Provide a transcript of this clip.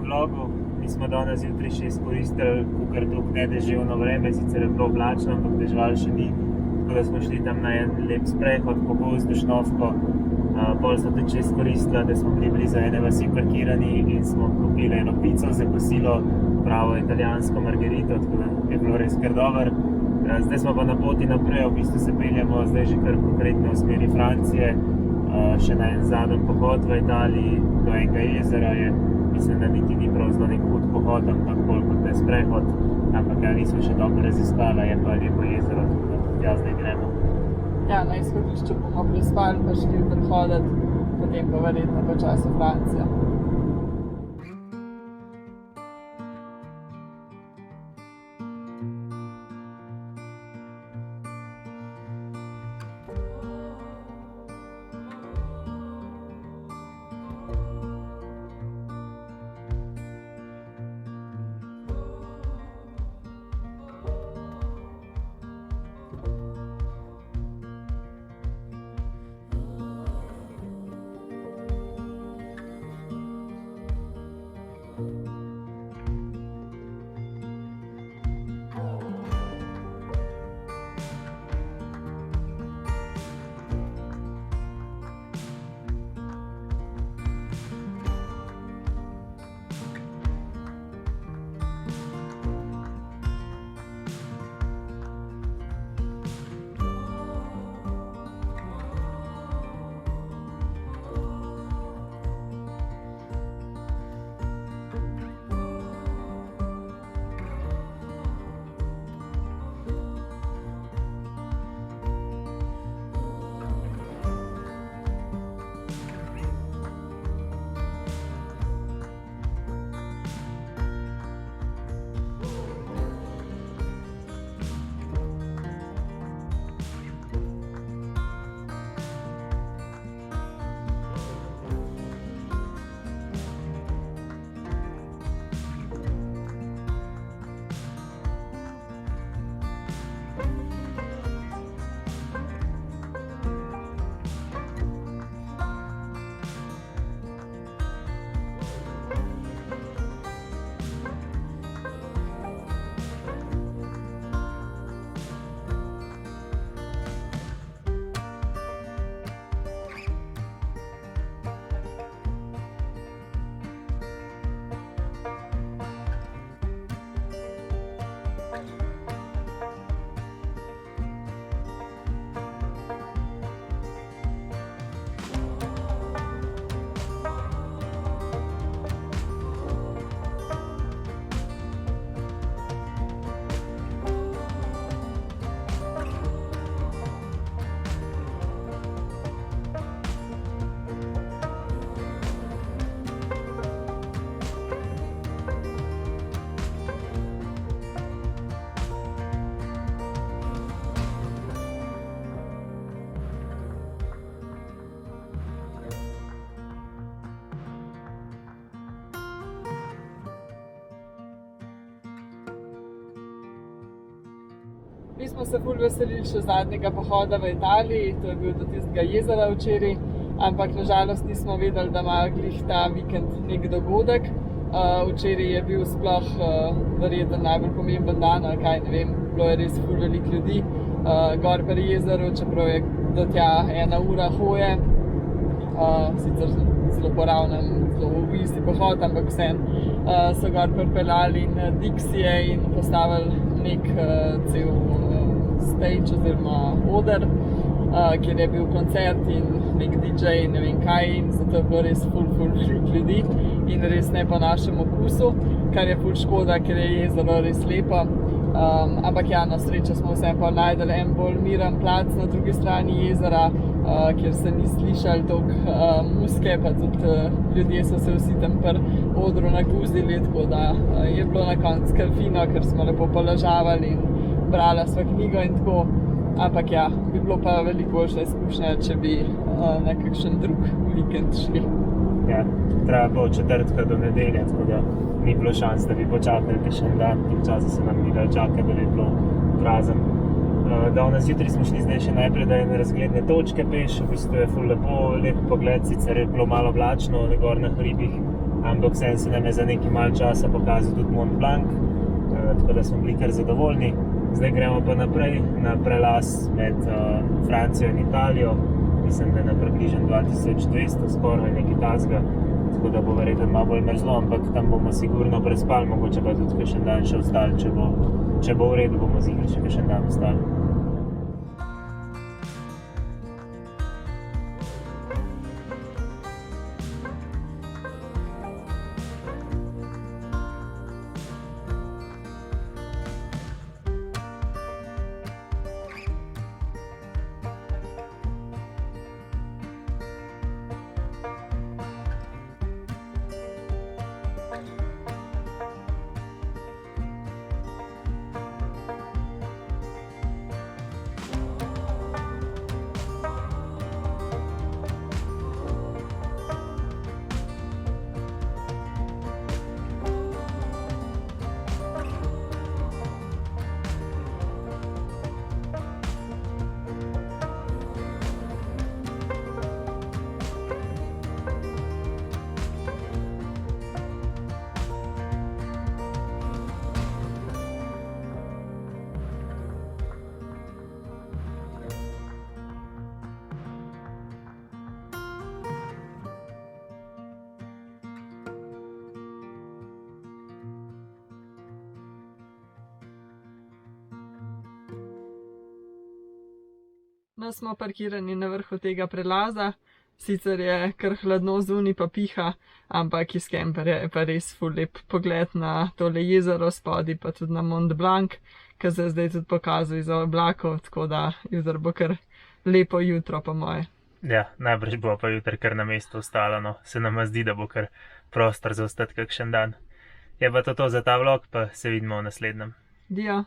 vlogu. Mi smo danes jutri še izkoristili kakor toliko nedeževno vreme, sicer je bilo oblačno, ampak deževalo še ni. Tako da smo šli tam na en lep sprehod po gozdu Šnovko. Pol smo tudi še izkoristili, da smo bili blizu ene vasi parkirani in smo kupili eno pico za kosilo, pravo italijansko margerito, tako da je bilo res kar dobro. Zdaj smo pa na poti naprej, v bistvu se peljemo zdaj že kar konkretno v smeri Francije, še na en zadnji pohod v Italiji, do enega jezera je, mislim, da niti ni prav zelo nek hud pohod, ampak bolj kot ne sprehod, ampak ja, nismo še dobro raziskali, je pa lepo jezero, tako da tja zdaj gremo. Ja, na izhodišču bomo prespali, pa šli hoditi, potem pa verjetno počasi v Francijo. Mi smo se ful veselili še zadnjega pohoda v Italiji, to je bil do tistega jezera včeraj, ampak nažalost nismo vedeli, da ima glih ta vikend nek dogodek. Včeraj je bil sploh verjetno najbolj pomemben dan, ali kaj, ne vem, bilo je res ful veliko ljudi gor pri jezeru, čeprav je do tja 1 ura hoje, sicer zelo poravnan, zelo v isti pohod, ampak vseeno so gor pripeljali Dixije in postavili nek cel stage oziroma oder, kjer je bil koncert in nek DJ in ne vem kaj, in zato je bilo res ful veliko ljudi in res ne po našem okusu, kar je ful škoda, ker je jezero res lepo. Ampak ja, na srečo smo vsem pa najdeli en bolj miren plac na drugi strani jezera, kjer se ni slišali toliko muzike, pa tudi ljudje so se vsi tam pri odru naguzili, tako da je bilo na koncu kar fino, ker smo lepo poležavali in brala sva knjigo in tako. Ampak ja, bi bilo pa veliko boljša izkušnja, če bi na kakšen drug vikend šli. Ja, treba bo od četrtka do nedelje, tako da ni bilo šans, da bi počakali kakšen dan, tih časa se nam ni dal čakati, da bi bilo prazen. Danes jutri smo šli zdaj še najprej do ene razgledne točke peš, v bistvu je ful lepo, lep pogled, sicer je bilo malo oblačno, gor na hribih, ampak vsem se nam je za nekaj malo časa pokazal tudi Mont Blanc, tako da smo bili kar zadovoljni. Zdaj gremo pa naprej na prelaz med Francijo in Italijo, mislim, da je na približno 2200 skoraj nekaj takega, tako da bo verjetno malo bolj mrzlo, ampak tam bomo sigurno prespali, mogoče pa tudi kakšen dan še ostali, če bo v redu, bomo ziher še kakšen dan ostali. No, smo parkirani na vrhu tega prelaza, sicer je kar hladno zunaj pa piha, ampak iz kemperja je pa res ful lep pogled na tole jezero spodaj, pa tudi na Mont Blanc, ki se je zdaj tudi pokazal iz oblakov, tako da jutri bo kar lepo jutro po moje. Ja, najbrž bo pa jutri kar na mestu ostalo, no. Se nama zdi, da bo kar prostor za ostati kakšen dan. Je pa to za ta vlog, pa se vidimo v naslednjem. Dio!